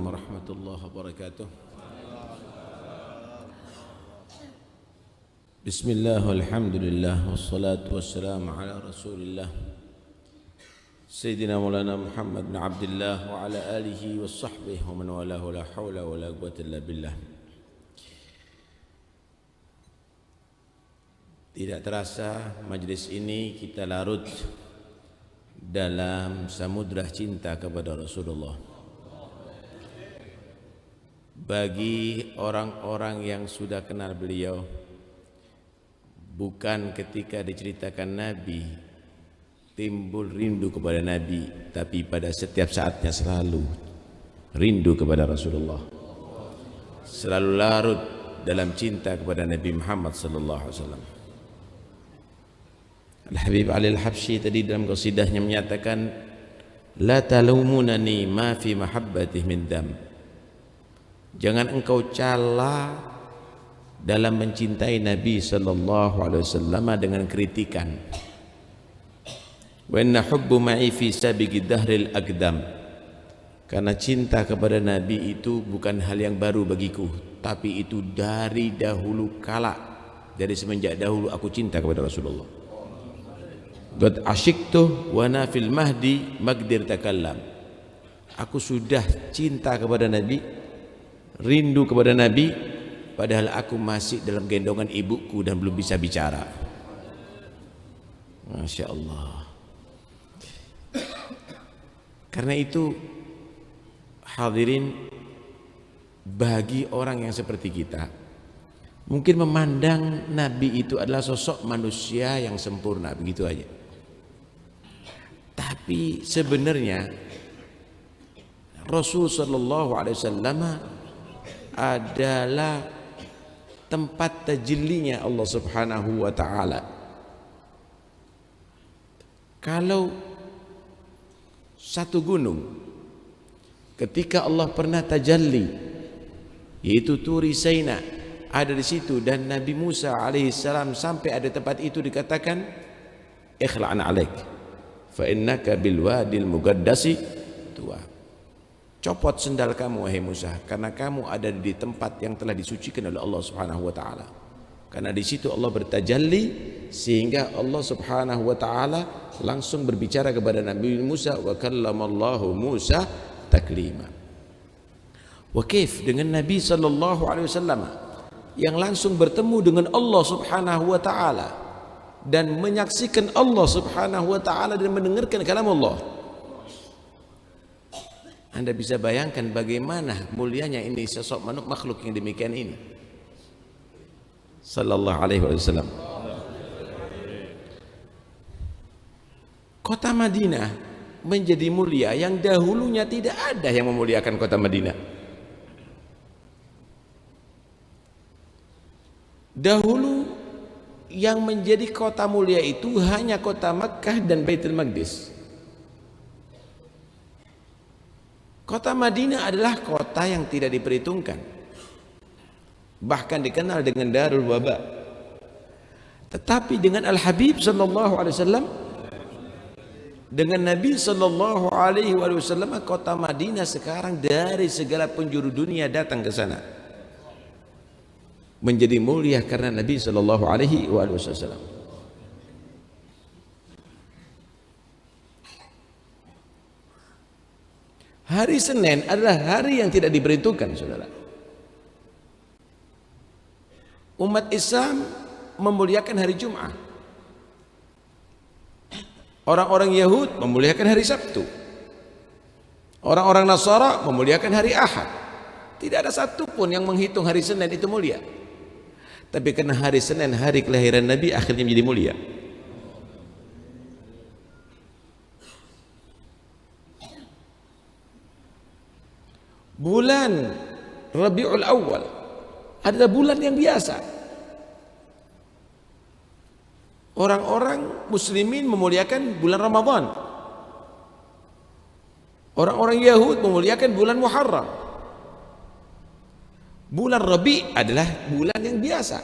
Warahmatullahi wabarakatuh. Bismillah, alhamdulillah, wassalatu wassalamu ala rasulillah Sayyidina Maulana Muhammad bin Abdullah wa ala alihi wa sahbihi wa man walahu la hawla wa la quwwata illa billah. Tidak terasa majlis ini kita larut dalam samudra cinta kepada Rasulullah. Bagi orang-orang yang sudah kenal beliau, bukan ketika diceritakan Nabi timbul rindu kepada Nabi, tapi pada setiap saatnya selalu rindu kepada Rasulullah, selalu larut dalam cinta kepada Nabi Muhammad sallallahu alaihi wasallam. Al-Habib Ali Al-Habsyi tadi dalam qasidahnya menyatakan, la talumunani ma fi mahabbatih min dam. Jangan engkau cela dalam mencintai Nabi sallallahu alaihi wasallam dengan kritikan. Wa inna hubbu ma'i fi sabiqi dahril aqdam. Karena cinta kepada Nabi itu bukan hal yang baru bagiku, tapi itu dari dahulu kala. Dari semenjak dahulu aku cinta kepada Rasulullah. Qad asyiktu wa na fil mahdi magdir takallam. Aku sudah cinta kepada Nabi, rindu kepada Nabi, padahal aku masih dalam gendongan ibuku dan belum bisa bicara. Masya Allah. Karena itu hadirin, bagi orang yang seperti kita, mungkin memandang Nabi itu adalah sosok manusia yang sempurna, begitu aja. Tapi sebenarnya Rasul sallallahu alaihi wasallam adalah tempat tajallinya Allah Subhanahu wa taala. Kalau satu gunung ketika Allah pernah tajalli, yaitu Turi Saina, ada di situ, dan Nabi Musa alaihissalam sampai ada tempat itu dikatakan ikhla'na alaik fa innaka bil wadil mugaddasi tuwa. Copot sendal kamu wahai Musa, karena kamu ada di tempat yang telah disucikan oleh Allah Subhanahu wa taala. Karena di situ Allah bertajalli, sehingga Allah Subhanahu wa taala langsung berbicara kepada Nabi Musa, wa kallamallahu Musa taklima. Wa kaif dengan Nabi sallallahu alaihi wasallam yang langsung bertemu dengan Allah Subhanahu wa taala dan menyaksikan Allah Subhanahu wa taala dan mendengarkan kalam Allah. Anda bisa bayangkan bagaimana mulianya ini sosok makhluk yang demikian ini sallallahu alaihi wasallam. Kota Madinah menjadi mulia yang dahulunya tidak ada yang memuliakan kota Madinah. Dahulu yang menjadi kota mulia itu hanya kota Makkah dan Baitul Maqdis. Kota Madinah adalah kota yang tidak diperhitungkan, bahkan dikenal dengan Darul Waba. Tetapi dengan Al-Habib sallallahu alaihi wasallam, dengan Nabi sallallahu alaihi wasallam, kota Madinah sekarang dari segala penjuru dunia datang ke sana, menjadi mulia karena Nabi sallallahu alaihi wasallam. Hari Senin adalah hari yang tidak diperhitungkan, saudara. Umat Islam memuliakan hari Jumat. Orang-orang Yahud memuliakan hari Sabtu. Orang-orang Nasara memuliakan hari Ahad. Tidak ada satupun yang menghitung hari Senin itu mulia. Tapi karena hari Senin, hari kelahiran Nabi, akhirnya menjadi mulia. Bulan Rabiul Awal adalah bulan yang biasa. Orang-orang muslimin memuliakan bulan Ramadan. Orang-orang Yahud memuliakan bulan Muharram. Bulan Rabi adalah bulan yang biasa.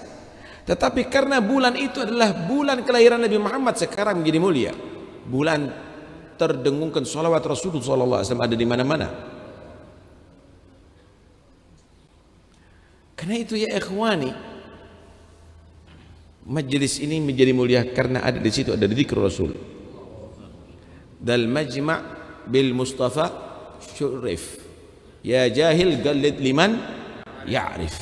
Tetapi karena bulan itu adalah bulan kelahiran Nabi Muhammad, sekarang menjadi mulia. Bulan terdengungkan salawat Rasulullah SAW ada di mana-mana. Karena itu ya ikhwani, majlis ini menjadi mulia karena ada di situ ada zikr Rasul. Dal majma' bil Mustafa syurif. Ya jahil gallid liman ya'rif.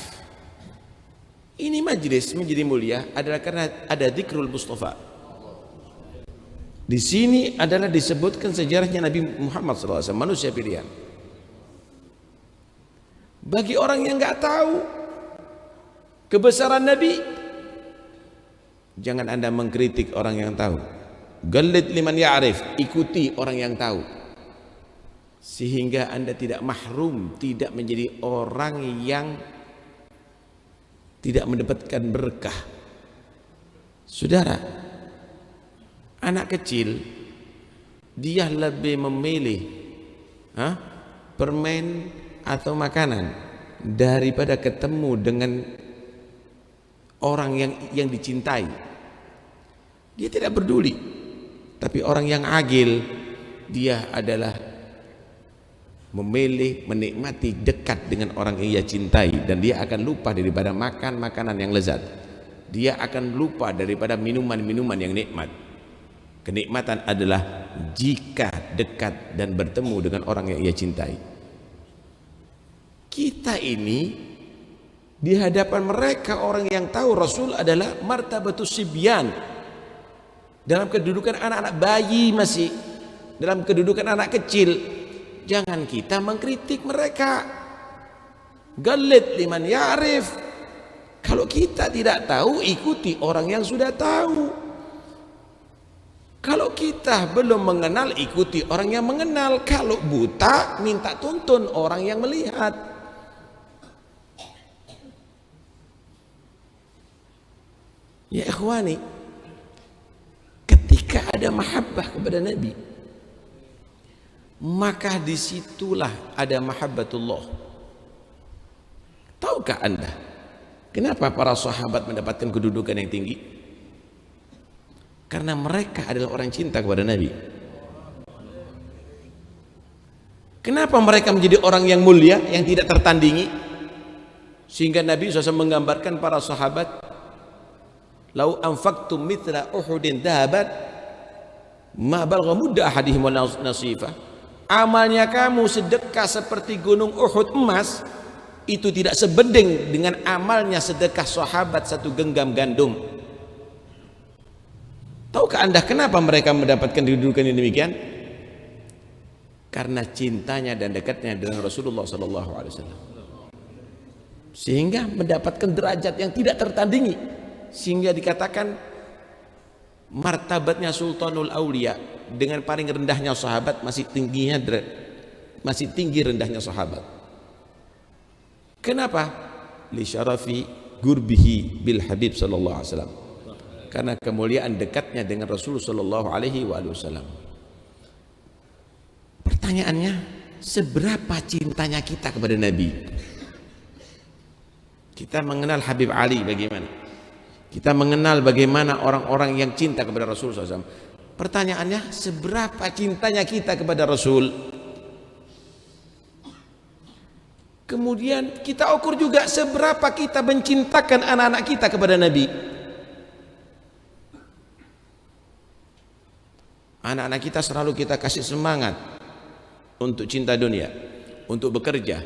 Ini majlis menjadi mulia adalah karena ada zikrul Mustafa. Di sini adalah disebutkan sejarahnya Nabi Muhammad SAW, manusia pilihan. Bagi orang yang nggak tahu kebesaran Nabi, jangan Anda mengkritik orang yang tahu. Gallid liman ya'rif, ikuti orang yang tahu. Sehingga Anda tidak mahrum, tidak menjadi orang yang tidak mendapatkan berkah. Saudara, anak kecil dia lebih memilih permen atau makanan daripada ketemu dengan orang yang dicintai. Dia tidak peduli. Tapi orang yang agil, dia adalah memilih menikmati dekat dengan orang yang ia cintai, dan dia akan lupa daripada makan makanan yang lezat. Dia akan lupa daripada minuman-minuman yang nikmat. Kenikmatan adalah jika dekat dan bertemu dengan orang yang ia cintai. Kita ini di hadapan mereka orang yang tahu Rasul adalah martabatus sibyan, dalam kedudukan anak-anak bayi, masih dalam kedudukan anak kecil. Jangan kita mengkritik mereka. Gallid liman ya'rif. Kalau kita tidak tahu, ikuti orang yang sudah tahu. Kalau kita belum mengenal, ikuti orang yang mengenal. Kalau buta, minta tuntun orang yang melihat. Ya ikhwani, ketika ada mahabbah kepada Nabi, maka disitulah ada mahabbatullah. Tahukah Anda kenapa para sahabat mendapatkan kedudukan yang tinggi? Karena mereka adalah orang cinta kepada Nabi. Kenapa mereka menjadi orang yang mulia, yang tidak tertandingi? Sehingga Nabi SAW menggambarkan para sahabat, lau anfaqtum mithla uhudin dhahabat ma balagha mudda ahadihim wa nasifah. Amalnya kamu sedekah seperti gunung Uhud emas, itu tidak sebanding dengan amalnya sedekah sahabat satu genggam gandum. Tahukah Anda kenapa mereka mendapatkan kedudukan yang demikian? Karena cintanya dan dekatnya dengan Rasulullah SAW, sehingga mendapatkan derajat yang tidak tertandingi. Sehingga dikatakan martabatnya Sultanul Aulia, dengan paling rendahnya sahabat masih tinggi rendahnya sahabat. Kenapa? Li syarafi gurbihi bil Habib sallallahu alaihi wasallam. Karena kemuliaan dekatnya dengan Rasul sallallahu alaihi wasallam. Pertanyaannya, seberapa cintanya kita kepada Nabi? Kita mengenal Habib Ali bagaimana? Kita mengenal bagaimana orang-orang yang cinta kepada Rasul SAW. Pertanyaannya, seberapa cintanya kita kepada Rasul? Kemudian kita ukur juga seberapa kita mencintakan anak-anak kita kepada Nabi. Anak-anak kita selalu kita kasih semangat untuk cinta dunia, untuk bekerja,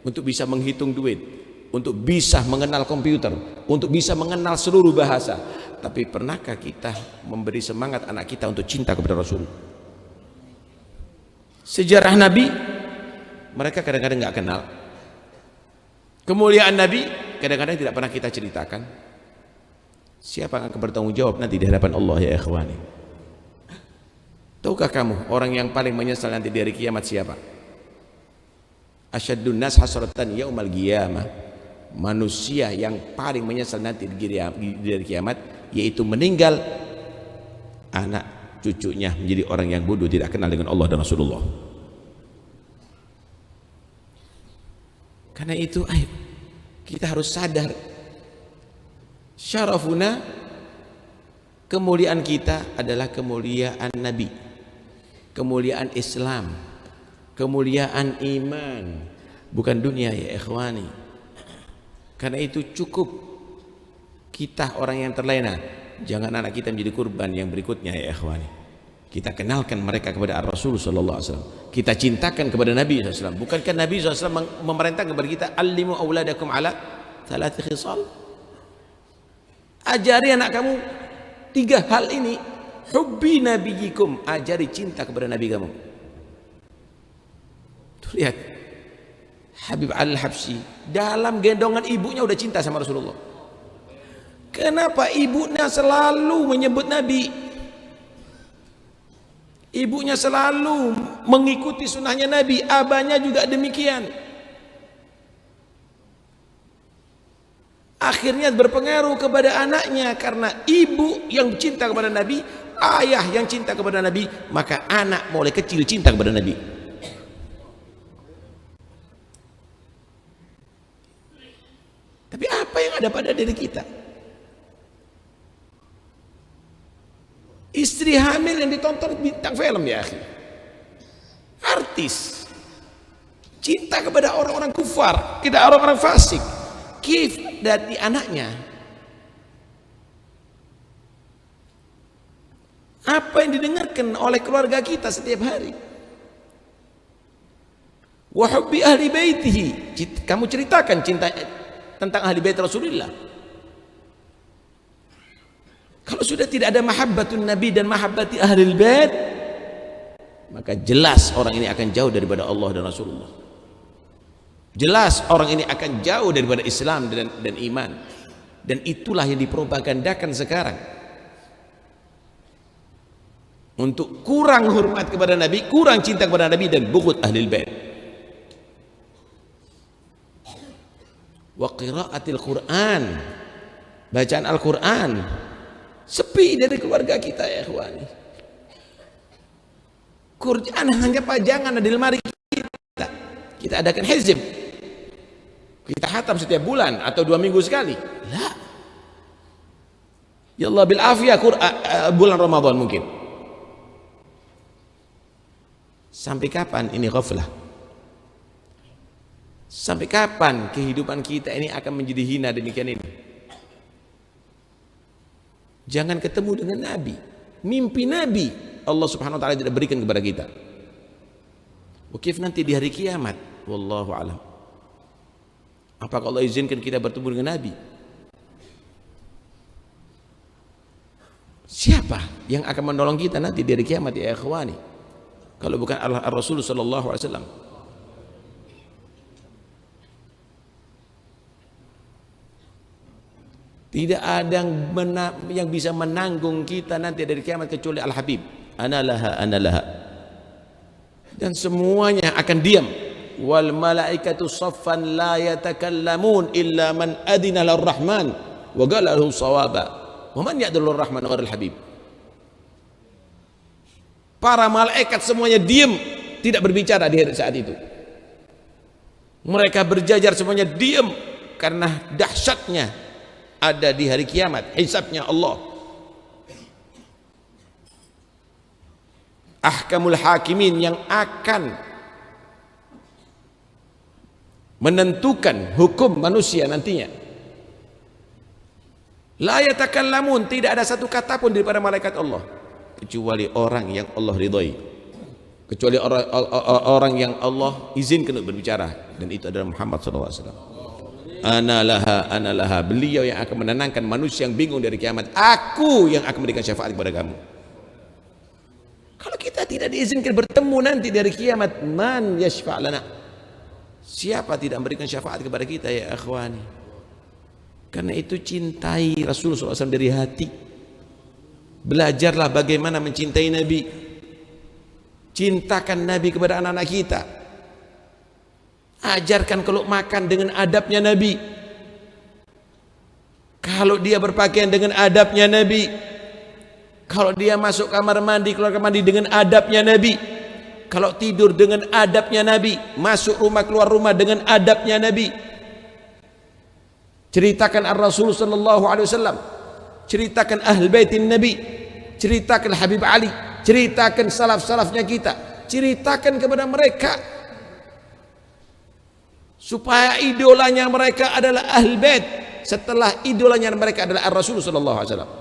untuk bisa menghitung duit, untuk bisa mengenal komputer, untuk bisa mengenal seluruh bahasa. Tapi pernahkah kita memberi semangat anak kita untuk cinta kepada Rasul? Sejarah Nabi mereka kadang-kadang nggak kenal. Kemuliaan Nabi kadang-kadang tidak pernah kita ceritakan. Siapa yang akan bertanggung jawab nanti di hadapan Allah ya ikhwani? Tahukah kamu orang yang paling menyesal nanti di hari kiamat siapa? Asyaddun nas hasratan yaumal qiyamah. Manusia yang paling menyesal nanti di hari kiamat, yaitu meninggal anak cucunya menjadi orang yang bodoh, tidak kenal dengan Allah dan Rasulullah. Karena itu ayo kita harus sadar, syarafuna, kemuliaan kita adalah kemuliaan Nabi, kemuliaan Islam, kemuliaan iman, bukan dunia ya ikhwani. Karena itu cukup kita orang yang terlena, jangan anak kita menjadi kurban yang berikutnya ya ikhwani. Kita kenalkan mereka kepada Rasul sallallahu alaihi wasallam. Kita cintakan kepada Nabi sallallahu alaihi wasallam. Bukankah Nabi sallallahu alaihi wasallam memerintahkan kepada kita, "Allimu auladakum ala thalath khisal." Ajari anak kamu 3 hal ini. Hubbi nabiyikum, ajari cinta kepada nabi kamu. Tuh lihat Habib Al-Habsyi dalam gendongan ibunya udah cinta sama Rasulullah. Kenapa ibunya selalu menyebut Nabi? Ibunya selalu mengikuti sunnahnya Nabi, abahnya juga demikian. Akhirnya berpengaruh kepada anaknya, karena ibu yang cinta kepada Nabi, ayah yang cinta kepada Nabi, maka anak mulai kecil cinta kepada Nabi. Tapi apa yang ada pada diri kita? Istri hamil yang ditonton bintang film ya akhi, artis, cinta kepada orang-orang kufar, kita orang-orang fasik. Kif dari anaknya. Apa yang didengarkan oleh keluarga kita setiap hari? Wa hubbi ahli baitihi. Kamu ceritakan cinta tentang ahli bait Rasulullah. Kalau sudah tidak ada mahabbatun Nabi dan mahabbati ahli bait, maka jelas orang ini akan jauh daripada Allah dan Rasulullah. Jelas orang ini akan jauh daripada Islam dan iman. Dan itulah yang dipropagandakan sekarang. Untuk kurang hormat kepada Nabi, kurang cinta kepada Nabi, dan bughd ahlil bait. Wa qiraatil Quran, bacaan Al-Quran sepi dari keluarga kita ya ikhwani. Quran hanya pajangan di lemari kita. Kita adakan hizb, kita khatam setiap bulan atau 2 minggu sekali. La. Ya Allah bil afiyah bulan Ramadan mungkin. Sampai kapan ini ghaflah? Sampai kapan kehidupan kita ini akan menjadi hina demikian ini? Jangan ketemu dengan Nabi, mimpi Nabi Allah Subhanahu wa taala tidak berikan kepada kita. Wakif nanti di hari kiamat, wallahu alam. Apakah Allah izinkan kita bertemu dengan Nabi? Siapa yang akan menolong kita nanti di hari kiamat ya ikhwani? Kalau bukan Rasul sallallahu alaihi wasallam. Tidak ada yang bisa menanggung kita nanti dari kiamat kecuali Al-Habib. Analaha, analaha. Dan semuanya akan diam. Wal malaikatu saffan la yatakallamun illa man adina lir-Rahman wa qala lahu shawaba. Wa man ya'dulu lir-Rahman ghairil Habib. Para malaikat semuanya diam, tidak berbicara di saat itu. Mereka berjajar semuanya diam karena dahsyatnya ada di hari kiamat, hisabnya Allah. Ahkamul hakimin yang akan menentukan hukum manusia nantinya. La yatakallamun, tidak ada satu kata pun daripada malaikat Allah kecuali orang yang Allah ridhai, kecuali orang yang Allah izinkan untuk berbicara, dan itu adalah Muhammad SAW. Analaha, beliau yang akan menenangkan manusia yang bingung dari kiamat. Aku yang akan memberikan syafaat kepada kamu. Kalau kita tidak diizinkan bertemu nanti dari kiamat, man yashfa' lana, siapa tidak memberikan syafaat kepada kita ya akhwani? Karena itu cintai Rasulullah SAW dari hati. Belajarlah bagaimana mencintai Nabi. Cintakan Nabi kepada anak-anak kita. Ajarkan kalau makan dengan adabnya Nabi, kalau dia berpakaian dengan adabnya Nabi, kalau dia masuk kamar mandi, keluar kamar mandi dengan adabnya Nabi, kalau tidur dengan adabnya Nabi, masuk rumah keluar rumah dengan adabnya Nabi. Ceritakan Ar-Rasul sallallahu alaihi wasallam, ceritakan Ahl Baitin Nabi, ceritakan Habib Ali, ceritakan salaf-salafnya kita, ceritakan kepada mereka supaya idolanya mereka adalah Ahlul Bait setelah idolanya mereka adalah Ar-Rasul sallallahu alaihi wasallam.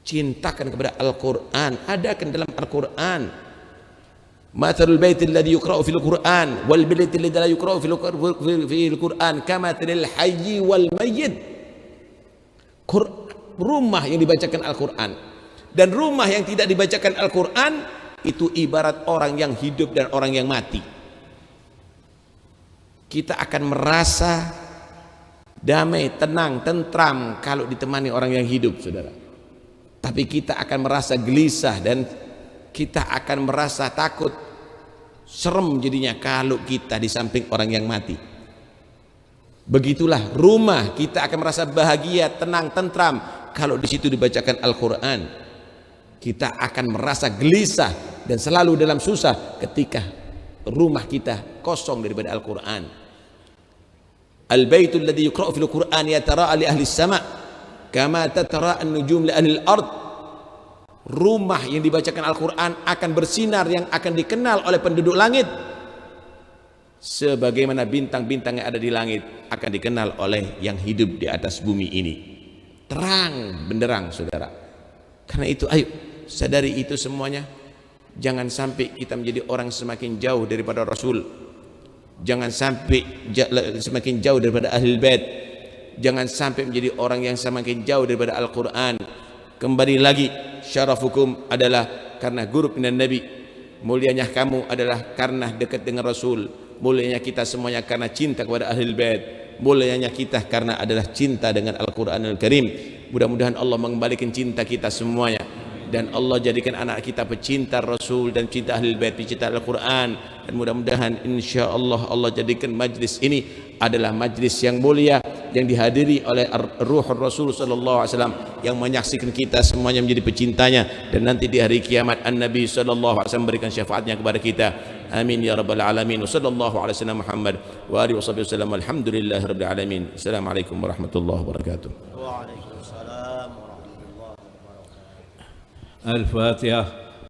Cintakan kepada Al-Quran, adakan dalam Al-Quran. Mathalul baitil ladzi yuqra'u fil Qur'an wal baitil ladzi la yuqra'u fil Qur'an kamathalil hayyi wal mayyit. Rumah yang dibacakan Al-Quran dan rumah yang tidak dibacakan Al-Quran itu ibarat orang yang hidup dan orang yang mati. Kita akan merasa damai, tenang, tentram kalau ditemani orang yang hidup, saudara. Tapi kita akan merasa gelisah dan kita akan merasa takut, serem jadinya kalau kita di samping orang yang mati. Begitulah rumah, kita akan merasa bahagia, tenang, tentram kalau di situ dibacakan Al-Quran. Kita akan merasa gelisah dan selalu dalam susah ketika rumah kita kosong daripada Al-Quran. Al-baitul ladzi yuqra'u fil Qur'an yatara'a li ahli as-sama' kama tatara'a an-nujum li ahli al-ard. Rumah yang dibacakan Al-Quran akan bersinar, yang akan dikenal oleh penduduk langit sebagaimana bintang-bintang yang ada di langit akan dikenal oleh yang hidup di atas bumi ini. Terang benderang, saudara. Karena itu ayo sadari itu semuanya. Jangan sampai kita menjadi orang semakin jauh daripada Rasul. Jangan sampai semakin jauh daripada Ahlul Bait. Jangan sampai menjadi orang yang semakin jauh daripada Al-Quran. Kembali lagi, syarafukum adalah karena guru dan Nabi. Mulianya kamu adalah karena dekat dengan Rasul. Mulianya kita semuanya karena cinta kepada Ahlul Bait. Mulianya kita karena adalah cinta dengan Al-Quranul Karim. Mudah-mudahan Allah mengembalikan cinta kita semuanya, dan Allah jadikan anak kita pecinta Rasul dan cinta Ahlul Bait, pecinta Al-Quran. Dan mudah-mudahan insya-Allah Allah jadikan majlis ini adalah majlis yang mulia yang dihadiri oleh Ruhul Rasul sallallahu alaihi wasallam yang menyaksikan kita semuanya menjadi pecintanya, dan nanti di hari kiamat An-Nabi sallallahu alaihi wasallam memberikan syafaatnya kepada kita. Amin ya rabbal alamin. Sallallahu alaihi wasallam Muhammad wa alihi wasallam. Alhamdulillahirabbil alamin. Assalamualaikum warahmatullahi wabarakatuh. Waalaikumsalam warahmatullahi wabarakatuh. Al-Fatihah.